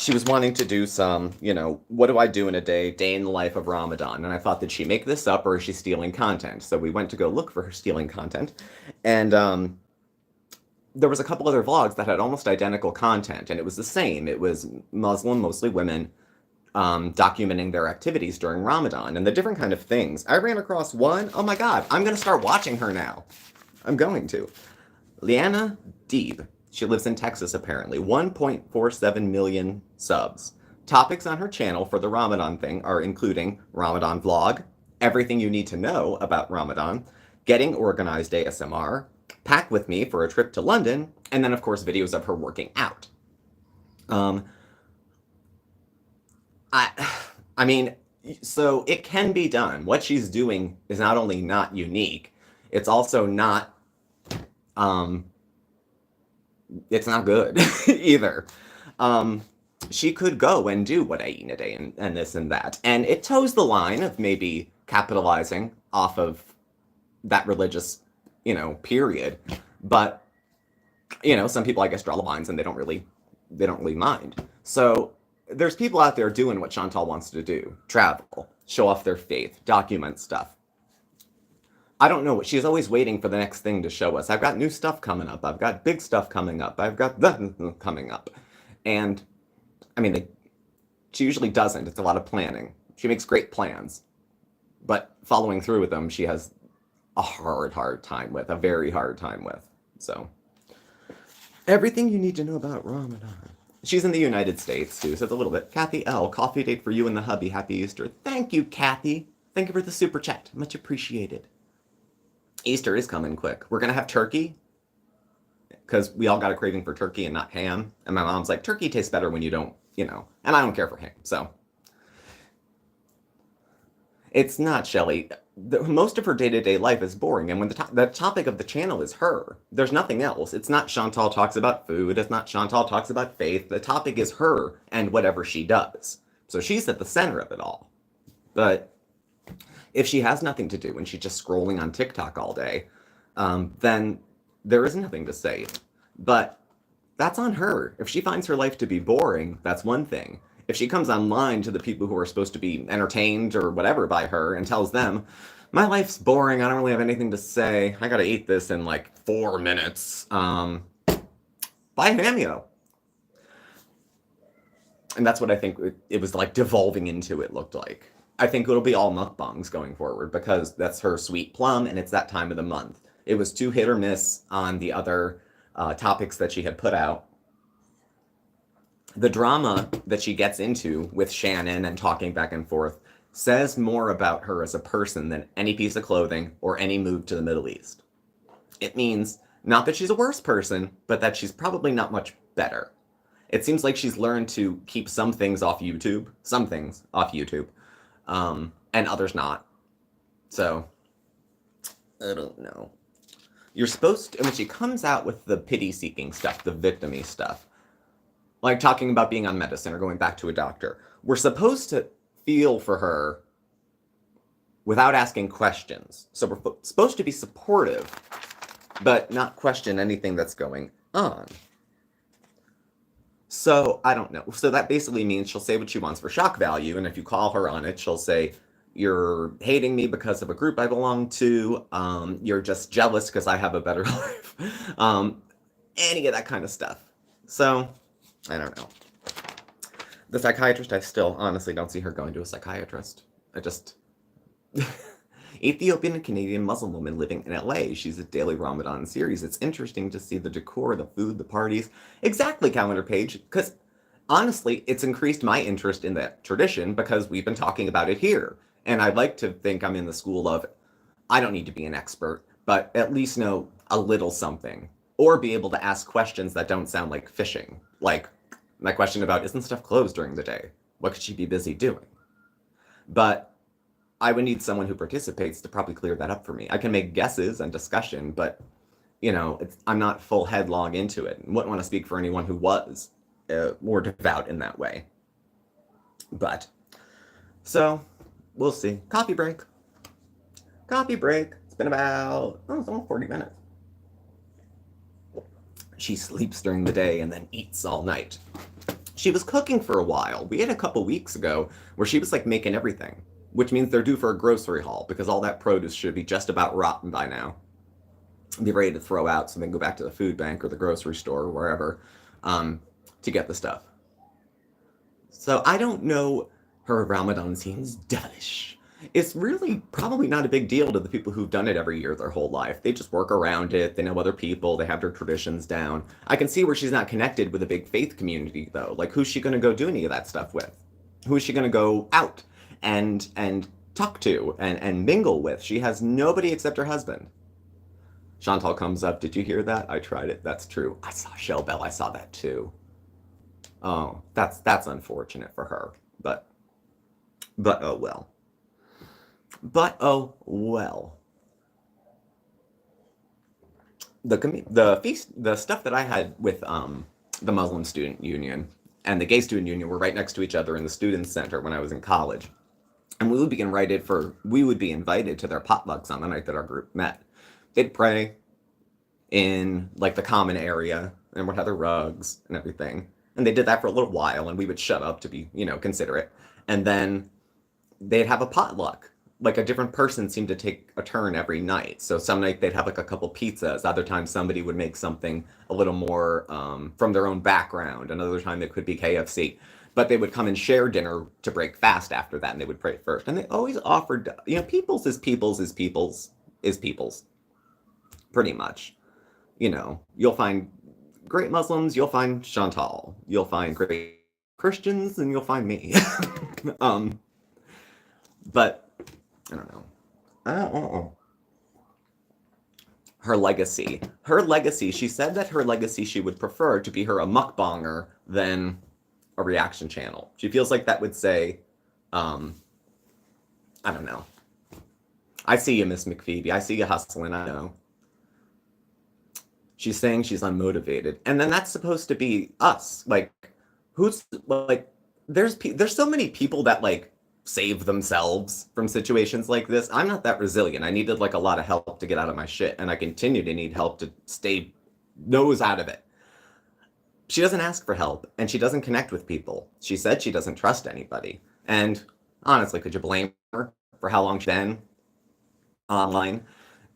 she was wanting to do some, what do I do in a day in the life of Ramadan? And I thought, did she make this up or is she stealing content? So we went to go look for her stealing content. And there was a couple other vlogs that had almost identical content, and it was the same. It was Muslim, mostly women, documenting their activities during Ramadan and the different kind of things. I ran across one. Oh my God, I'm going to start watching her now. I'm going to. Leanna Deeb. She lives in Texas, apparently. 1.47 million subs. Topics on her channel for the Ramadan thing are including Ramadan vlog, everything you need to know about Ramadan, getting organized ASMR, pack with me for a trip to London, and then, of course, videos of her working out. I mean, so it can be done. What she's doing is not only not unique, it's also not, it's not good either. She could go and do what I eat in a day and this and that. And it toes the line of maybe capitalizing off of that religious, period. But, some people, I guess, draw the lines and they don't really mind. So there's people out there doing what Chantal wants to do. Travel, show off their faith, document stuff. I don't know what she's always waiting for the next thing to show us. I've got new stuff coming up. I've got big stuff coming up. I've got that coming up. And I mean, she usually doesn't. It's a lot of planning. She makes great plans, but following through with them, she has a hard time with, a very hard time with. So everything you need to know about Ramadan. She's in the United States too, so it's a little bit. Kathy L, coffee date for you and the hubby. Happy Easter. Thank you, Kathy. Thank you for the super chat. Much appreciated. Easter is coming quick. We're going to have turkey because we all got a craving for turkey and not ham. And my mom's like, turkey tastes better when you don't, and I don't care for ham. So it's not Shelly. Most of her day-to-day life is boring. And when the topic of the channel is her, there's nothing else. It's not Chantal talks about food. It's not Chantal talks about faith. The topic is her and whatever she does. So she's at the center of it all. But if she has nothing to do and she's just scrolling on TikTok all day, then there is nothing to say. But that's on her. If she finds her life to be boring, that's one thing. If she comes online to the people who are supposed to be entertained or whatever by her and tells them, my life's boring, I don't really have anything to say, I gotta eat this in like 4 minutes, buy a cameo. And that's what I think it was like devolving into, it looked like. I think it'll be all mukbangs going forward because that's her sweet plum and it's that time of the month. It was too hit or miss on the other topics that she had put out. The drama that she gets into with Shannon and talking back and forth says more about her as a person than any piece of clothing or any move to the Middle East. It means not that she's a worse person, but that she's probably not much better. It seems like she's learned to keep some things off YouTube, and others not. So, I don't know. You're supposed to, and when she comes out with the pity-seeking stuff, the victim-y stuff, like talking about being on medicine or going back to a doctor, we're supposed to feel for her without asking questions. So we're supposed to be supportive, but not question anything that's going on. So, I don't know. So that basically means she'll say what she wants for shock value, and if you call her on it, she'll say, you're hating me because of a group I belong to, you're just jealous because I have a better life, any of that kind of stuff. So, I don't know. The psychiatrist, I still honestly don't see her going to a psychiatrist. Ethiopian and Canadian Muslim woman living in LA. She's a daily Ramadan series. It's interesting to see the decor, the food, the parties. Exactly, calendar page. Because honestly, it's increased my interest in that tradition because we've been talking about it here. And I'd like to think I'm in the school of, I don't need to be an expert, but at least know a little something. Or be able to ask questions that don't sound like fishing. Like my question about, isn't stuff closed during the day? What could she be busy doing? But I would need someone who participates to probably clear that up for me. I can make guesses and discussion, but, I'm not full headlong into it. Wouldn't want to speak for anyone who was more devout in that way. But, so, we'll see. Coffee break. It's been about, it's almost 40 minutes. She sleeps during the day and then eats all night. She was cooking for a while. We had a couple weeks ago where she was like making everything, which means they're due for a grocery haul because all that produce should be just about rotten by now. Be ready to throw out so they can go back to the food bank or the grocery store or wherever to get the stuff. So I don't know. Her Ramadan seems devilish. It's really probably not a big deal to the people who've done it every year their whole life. They just work around it. They know other people. They have their traditions down. I can see where she's not connected with a big faith community, though. Like, who's she going to go do any of that stuff with? Who is she going to go out and talk to and mingle with? She has nobody except her husband. Chantal comes up. Did you hear that? I tried it. That's true. I saw Shell Bell. I saw that too. Oh, that's unfortunate for her. But oh well. But oh well. The stuff that I had with the Muslim Student Union and the Gay Student Union were right next to each other in the student center when I was in college, and we would be invited to their potlucks on the night that our group met. They'd pray in like the common area and would have their rugs and everything, and they did that for a little while, and we would shut up to be considerate, and then they'd have a potluck. Like a different person seemed to take a turn every night. So some night they'd have like a couple pizzas. Other times somebody would make something a little more from their own background. Another time it could be KFC. But they would come and share dinner to break fast after that, and they would pray first. And they always offered, people's is people's is people's is people's. Pretty much. You'll find great Muslims, you'll find Chantal. You'll find great Christians, and you'll find me. But I don't know. Her legacy. She said that her legacy she would prefer to be her a mukbanger than a reaction channel. She feels like that would say, I don't know. I see you, Miss McPhoebe. I see you hustling, I know. She's saying she's unmotivated. And then that's supposed to be us. Like, there's so many people that, like, save themselves from situations like this. I'm not that resilient. I needed like a lot of help to get out of my shit, and I continue to need help to stay nose out of it. She doesn't ask for help, and she doesn't connect with people. She said she doesn't trust anybody. And honestly, could you blame her for how long she's been online?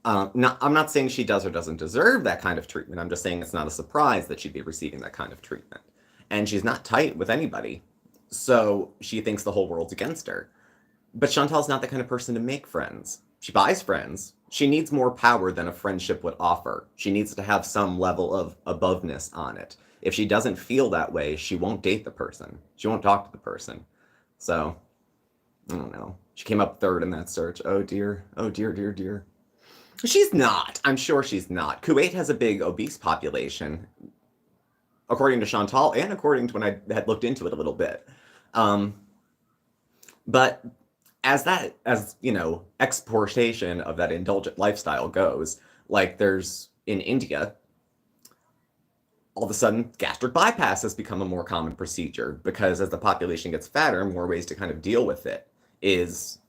I'm not saying she does or doesn't deserve that kind of treatment. I'm just saying it's not a surprise that she'd be receiving that kind of treatment. And she's not tight with anybody. So she thinks the whole world's against her. But Chantal's not the kind of person to make friends. She buys friends. She needs more power than a friendship would offer. She needs to have some level of aboveness on it. If she doesn't feel that way, she won't date the person. She won't talk to the person. So, I don't know. She came up third in that search. Oh dear. Oh dear, dear, dear. She's not. I'm sure she's not. Kuwait has a big obese population, according to Chantal, and according to when I had looked into it a little bit. But as exportation of that indulgent lifestyle goes, like there's in India, all of a sudden gastric bypass has become a more common procedure because as the population gets fatter, more ways to kind of deal with it is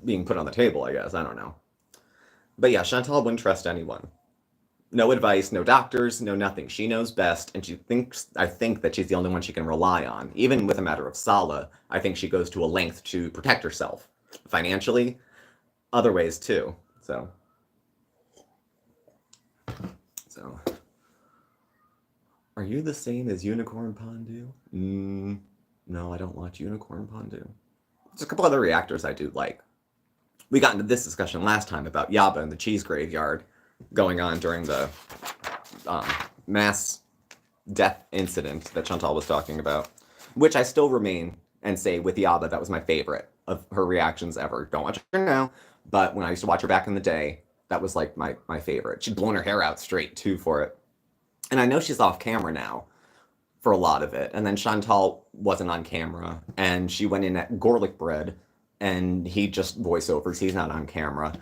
being put on the table, I guess. I don't know. But yeah, Chantal wouldn't trust anyone. No advice, no doctors, no nothing. She knows best, and I think that she's the only one she can rely on. Even with a matter of Salah, I think she goes to a length to protect herself. Financially, other ways too. So. Are you the same as Unicorn Pondu? No, I don't watch Unicorn Pondu. There's a couple other reactors I do like. We got into this discussion last time about Yaba and the cheese graveyard going on during the mass death incident that Chantal was talking about, which I still remain and say with Yaba, that was my favorite of her reactions ever. Don't watch her now, but when I used to watch her back in the day, that was like my favorite. She'd blown her hair out straight too for it. And I know she's off camera now for a lot of it. And then Chantal wasn't on camera, and she went in at Garlic Bread, and he just voiceovers. He's not on camera.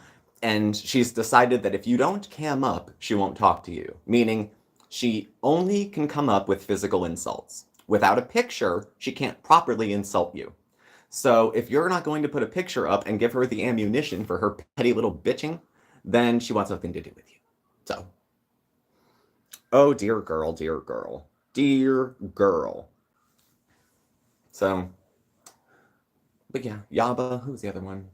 And she's decided that if you don't cam up, she won't talk to you. Meaning, she only can come up with physical insults. Without a picture, she can't properly insult you. So if you're not going to put a picture up and give her the ammunition for her petty little bitching, then she wants nothing to do with you. So, oh dear girl, dear girl, dear girl. So, but yeah, Yaba, who was the other one?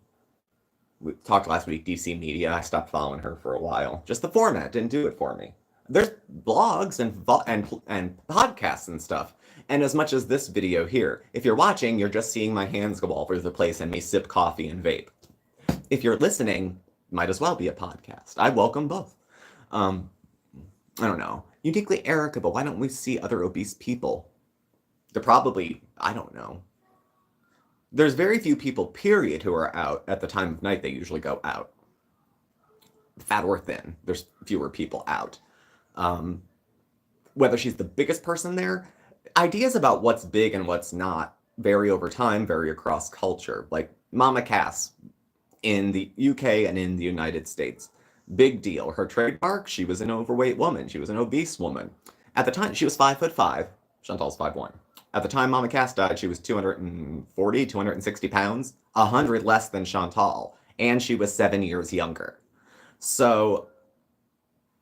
We talked last week, DC Media. I stopped following her for a while. Just the format didn't do it for me. There's blogs and podcasts and stuff. And as much as this video here, if you're watching, you're just seeing my hands go all over the place and me sip coffee and vape. If you're listening, might as well be a podcast. I welcome both. I don't know. Uniquely Erica, but why don't we see other obese people? They're probably, I don't know. There's very few people, period, who are out at the time of night they usually go out. Fat or thin, there's fewer people out. Whether she's the biggest person there, ideas about what's big and what's not vary over time, vary across culture. Like Mama Cass in the UK and in the United States. Big deal. Her trademark, she was an overweight woman. She was an obese woman. At the time, she was 5'5". Chantal's 5'1". At the time Mama Cass died, she was 240, 260 pounds, 100 less than Chantal, and she was 7 years younger. So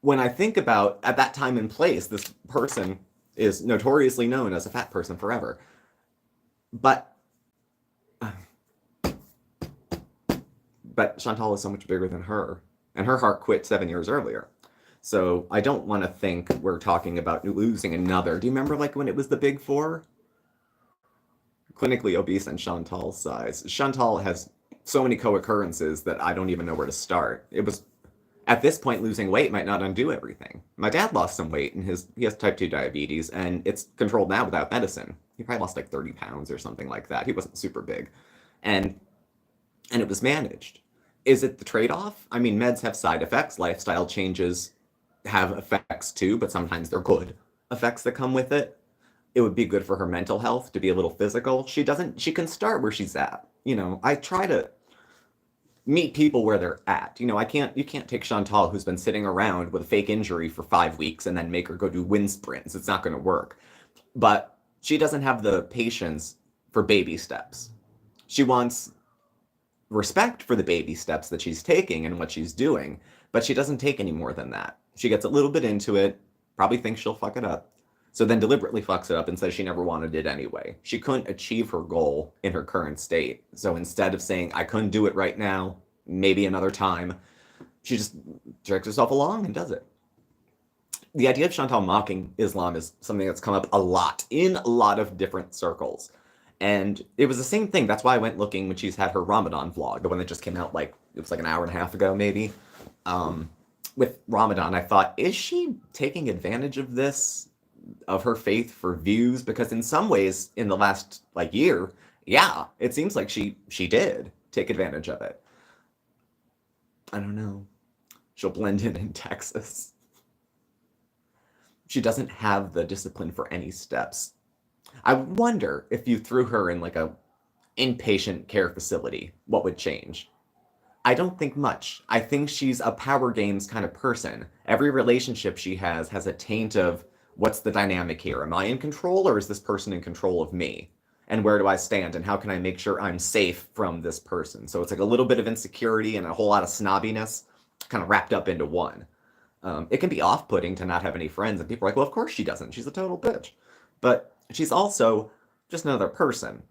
when I think about at that time and place, this person is notoriously known as a fat person forever. But Chantal is so much bigger than her, and her heart quit 7 years earlier. So I don't want to think we're talking about losing another. Do you remember like when it was the Big Four? Clinically obese and Chantal's size. Chantal has so many co-occurrences that I don't even know where to start. It was, at this point, losing weight might not undo everything. My dad lost some weight, and he has type 2 diabetes, and it's controlled now without medicine. He probably lost like 30 pounds or something like that. He wasn't super big. And it was managed. Is it the trade-off? I mean, meds have side effects. Lifestyle changes have effects too, but sometimes they're good effects that come with it. It would be good for her mental health to be a little physical. She can start where she's at. You know, I try to meet people where they're at. You know, you can't take Chantal, who's been sitting around with a fake injury for 5 weeks, and then make her go do wind sprints. It's not going to work. But she doesn't have the patience for baby steps. She wants respect for the baby steps that she's taking and what she's doing, but she doesn't take any more than that. She gets a little bit into it, probably thinks she'll fuck it up, so then deliberately fucks it up and says she never wanted it anyway. She couldn't achieve her goal in her current state. So instead of saying, I couldn't do it right now, maybe another time, she just drags herself along and does it. The idea of Chantal mocking Islam is something that's come up a lot in a lot of different circles. And it was the same thing. That's why I went looking when she's had her Ramadan vlog, the one that just came out it was like an hour and a half ago, maybe. With Ramadan, I thought, is she taking advantage of this, of her faith for views? Because in some ways, in the last year, yeah, it seems like she did take advantage of it. I don't know. She'll blend in Texas. She doesn't have the discipline for any steps. I wonder if you threw her in a inpatient care facility, what would change? I don't think much. I think she's a power games kind of person. Every relationship she has a taint of, what's the dynamic here? Am I in control, or is this person in control of me? And where do I stand, and how can I make sure I'm safe from this person? So it's like a little bit of insecurity and a whole lot of snobbiness kind of wrapped up into one. It can be off-putting to not have any friends, and people are like, well, of course she doesn't. She's a total bitch. But she's also just another person.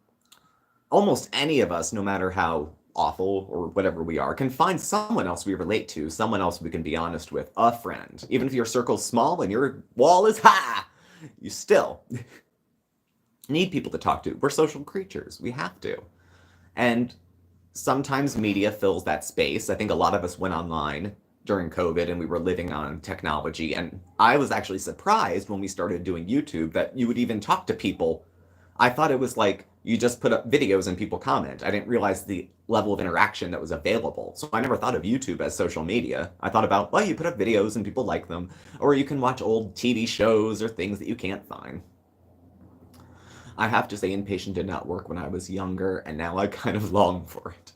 Almost any of us, no matter how awful or whatever we are, can find someone else we relate to, someone else we can be honest with, a friend. Even if your circle's small and your wall is high, you still need people to talk to. We're social creatures. We have to. And sometimes media fills that space. I think a lot of us went online during COVID and we were living on technology. And I was actually surprised when we started doing YouTube that you would even talk to people. I thought it was like you just put up videos and people comment. I didn't realize the level of interaction that was available. So I never thought of YouTube as social media. I thought about, well, you put up videos and people like them, or you can watch old TV shows or things that you can't find. I have to say, inpatient did not work when I was younger, and now I kind of long for it.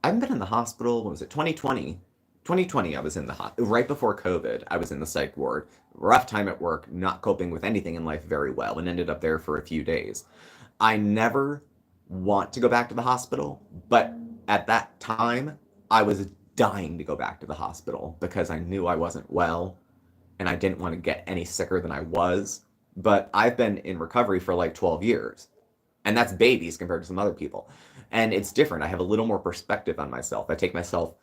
I haven't been in the hospital, what was it, 2020? 2020 I was in the hospital, right before COVID, I was in the psych ward. Rough time at work, not coping with anything in life very well, and ended up there for a few days. I never want to go back to the hospital, but at that time, I was dying to go back to the hospital because I knew I wasn't well, and I didn't want to get any sicker than I was. But I've been in recovery for 12 years. And that's babies compared to some other people. And it's different. I have a little more perspective on myself. I take myself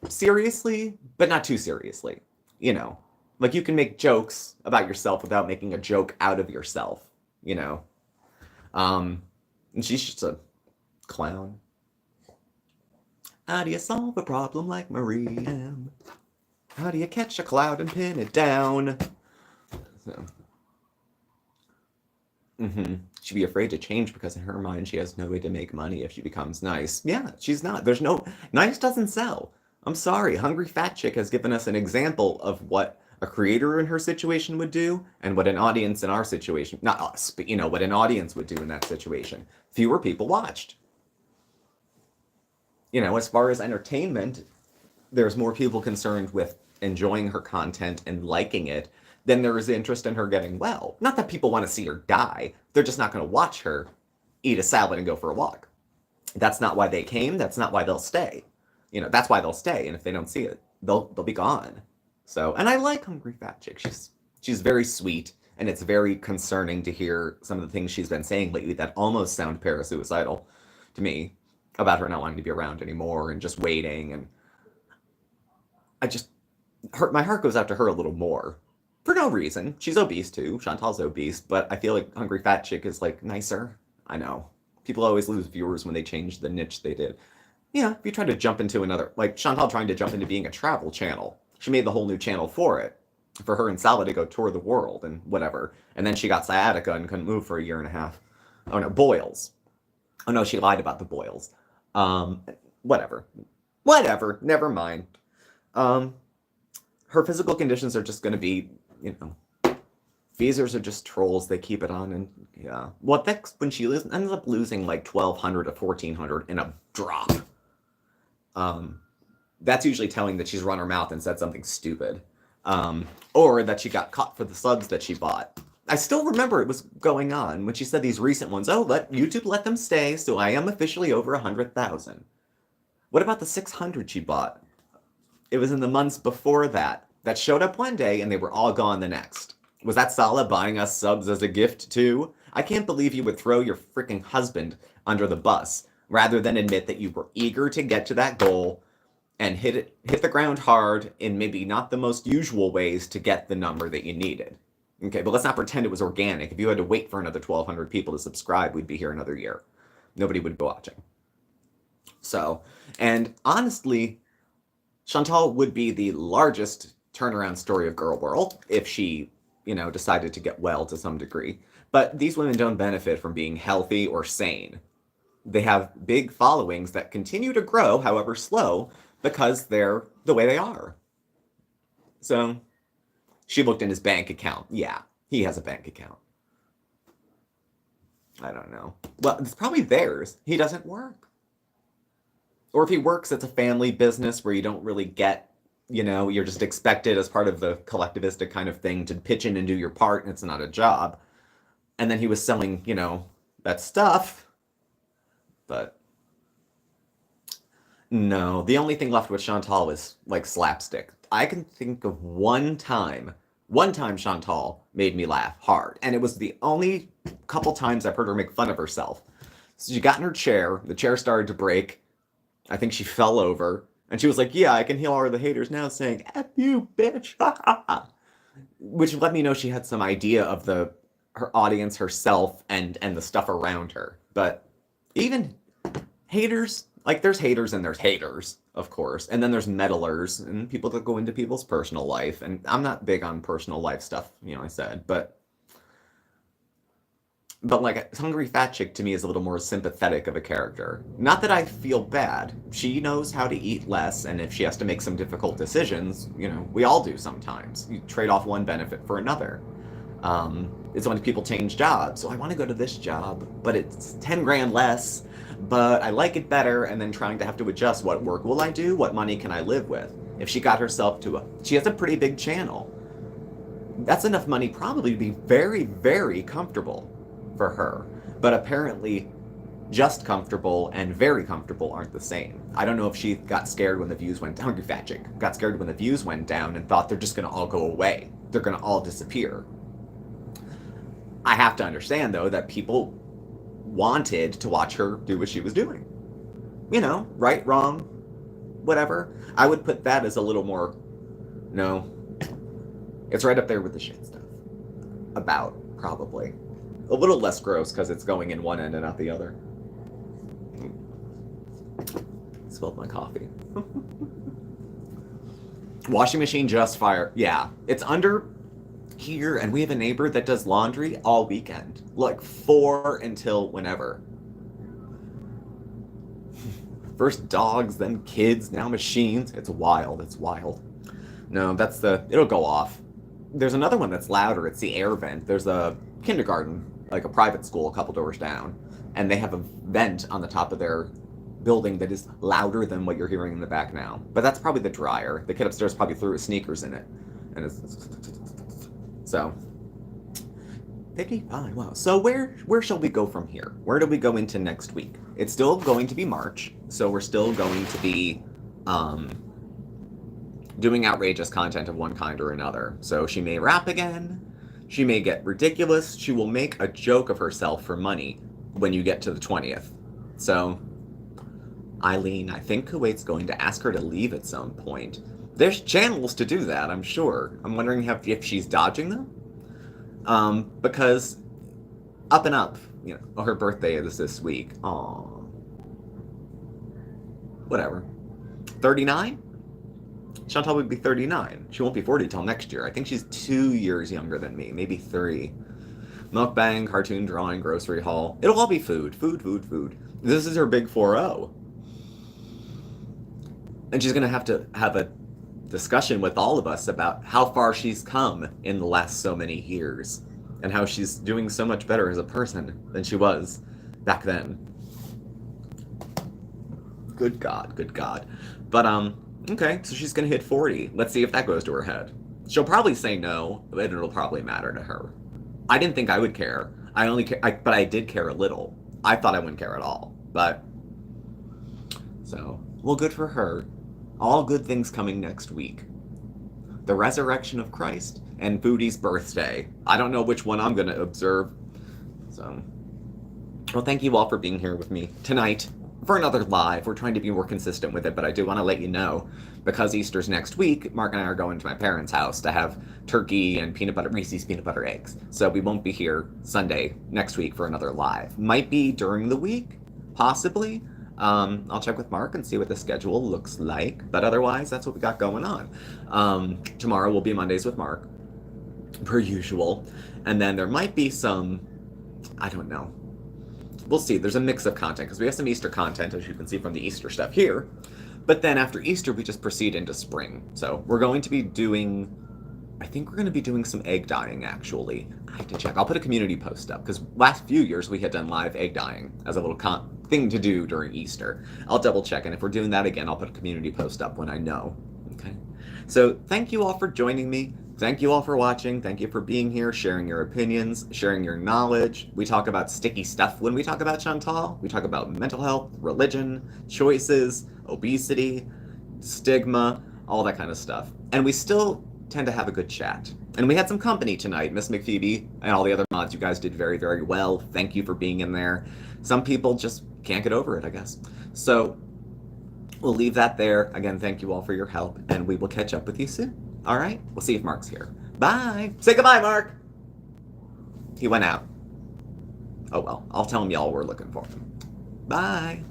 seriously, but not too seriously. You know, like you can make jokes about yourself without making a joke out of yourself, you know. Um, and she's just a clown. How do you solve a problem like Marie M? How do you catch a cloud and pin it down? So, she'd be afraid to change because in her mind she has no way to make money if she becomes nice. Yeah, she's not. There's no nice doesn't sell. I'm sorry. Hungry Fat Chick has given us an example of what a creator in her situation would do and what an audience in our situation, not us, but what an audience would do in that situation. Fewer people watched. As far as entertainment, there's more people concerned with enjoying her content and liking it than there is interest in her getting well. Not that people want to see her die. They're just not going to watch her eat a salad and go for a walk. That's not why they came. That's not why they'll stay. That's why they'll stay. And if they don't see it, they'll be gone. So, and I like Hungry Fat Chick. She's very sweet, and it's very concerning to hear some of the things she's been saying lately that almost sound parasuicidal to me about her not wanting to be around anymore and just waiting. And I just my heart goes out to her a little more for no reason. She's obese too. Chantal's obese, but I feel like Hungry Fat Chick is like nicer. I know people always lose viewers when they change the niche they did. Yeah, if you try to jump into another, like Chantal trying to jump into being a travel channel, she made the whole new channel for it, for her and Sala to go tour the world and whatever. And then she got sciatica and couldn't move for a year and a half. Oh no, boils. Oh no, she lied about the boils. Whatever. Never mind. Her physical conditions are just going to be, Feasers are just trolls. They keep it on, and yeah. Well, that's when she ends up losing like 1,200 to 1,400 in a drop. That's usually telling that she's run her mouth and said something stupid, or that she got caught for the subs that she bought. I still remember it was going on when she said these recent ones. Oh, let YouTube let them stay, so I am officially over 100,000. What about the 600 she bought? It was in the months before that showed up one day and they were all gone the next. Was that Sala buying us subs as a gift too? I can't believe you would throw your freaking husband under the bus rather than admit that you were eager to get to that goal and hit the ground hard in maybe not the most usual ways to get the number that you needed. Okay, but let's not pretend it was organic. If you had to wait for another 1,200 people to subscribe, we'd be here another year. Nobody would be watching. So, and honestly, Chantal would be the largest turnaround story of Girl World if she, decided to get well to some degree. But these women don't benefit from being healthy or sane. They have big followings that continue to grow, however slow, because they're the way they are. So, she looked in his bank account. Yeah, he has a bank account. I don't know. Well, it's probably theirs. He doesn't work. Or if he works, it's a family business where you don't really get, you're just expected as part of the collectivistic kind of thing to pitch in and do your part, and it's not a job. And then he was selling, that stuff. But no, the only thing left with Chantal is like slapstick. I can think of one time Chantal made me laugh hard. And it was the only couple times I've heard her make fun of herself. So she got in her chair, the chair started to break. I think she fell over, and she was like, yeah, I can hear all the haters now saying, F you, bitch, which let me know she had some idea of her audience, herself, and the stuff around her. But even haters, like there's haters and there's haters, of course, and then there's meddlers and people that go into people's personal life, and I'm not big on personal life stuff, I said, but like Hungry Fat Chick to me is a little more sympathetic of a character. Not that I feel bad. She knows how to eat less, and if she has to make some difficult decisions, we all do sometimes. You trade off one benefit for another. It's when people change jobs. So I want to go to this job, but it's 10 grand less, but I like it better, and then trying to have to adjust. What work will I do? What money can I live with? If she got herself she has a pretty big channel. That's enough money probably to be very, very comfortable for her, but apparently just comfortable and very comfortable aren't the same. I don't know if she got scared when the views went down. Hungry Fat Chick got scared when the views went down and thought they're just going to all go away. They're going to all disappear. I have to understand, though, that people wanted to watch her do what she was doing. You know, right, wrong, whatever. I would put that as a little more, no, it's right up there with the shit stuff. About, probably. A little less gross because it's going in one end and not the other. Spilled my coffee. Washing machine just fire. Yeah, it's under here, and we have a neighbor that does laundry all weekend. Like 4 until whenever. First dogs, then kids, now machines. It's wild. It's wild. No, that's it'll go off. There's another one that's louder. It's the air vent. There's a kindergarten, like a private school, a couple doors down, and they have a vent on the top of their building that is louder than what you're hearing in the back now. But that's probably the dryer. The kid upstairs probably threw his sneakers in it, and it's so. 55. Wow. So where shall we go from here? Where do we go into next week? It's still going to be March, so we're still going to be doing outrageous content of one kind or another. So she may rap again. She may get ridiculous. She will make a joke of herself for money when you get to the 20th. So, Eileen, I think Kuwait's going to ask her to leave at some point. There's channels to do that, I'm sure. I'm wondering if she's dodging them. Because up and up, you know, her birthday is this week. Aw. Whatever. 39? Chantal would be 39. She won't be 40 till next year. I think she's 2 years younger than me, maybe 3. Mukbang, cartoon drawing, grocery haul. It'll all be food. Food, food, food. This is her big 4-0. And she's going to have a discussion with all of us about how far she's come in the last so many years and how she's doing so much better as a person than she was back then. Good God, good God. But, okay, so she's going to hit 40. Let's see if that goes to her head. She'll probably say no, but it'll probably matter to her. I didn't think I would care. But I did care a little. I thought I wouldn't care at all. But, so, well, good for her. All good things coming next week. The resurrection of Christ and Foodie's birthday. I don't know which one I'm going to observe. So, well, thank you all for being here with me tonight for another live. We're trying to be more consistent with it, but I do want to let you know, because Easter's next week, Mark and I are going to my parents' house to have turkey and Reese's peanut butter eggs. So we won't be here Sunday next week for another live. Might be during the week, possibly. I'll check with Mark and see what the schedule looks like, but otherwise, that's what we got going on. Tomorrow will be Mondays with Mark, per usual, and then there might be some, I don't know. We'll see. There's a mix of content, because we have some Easter content, as you can see from the Easter stuff here. But then after Easter, we just proceed into spring. So we're going to be doing, I think we're going to be doing some egg dyeing, actually. I have to check. I'll put a community post up, because last few years we had done live egg dyeing as a little thing to do during Easter. I'll double check, and if we're doing that again, I'll put a community post up when I know. Okay. So thank you all for joining me. Thank you all for watching. Thank you for being here, sharing your opinions, sharing your knowledge. We talk about sticky stuff when we talk about Chantal. We talk about mental health, religion, choices, obesity, stigma, all that kind of stuff. And we still tend to have a good chat. And we had some company tonight. Miss McPhoebe and all the other mods, you guys did very, very well. Thank you for being in there. Some people just can't get over it, I guess. So we'll leave that there. Again, thank you all for your help, and we will catch up with you soon. All right? We'll see if Mark's here. Bye. Say goodbye, Mark. He went out. Oh, well. I'll tell him y'all were looking for him. Bye.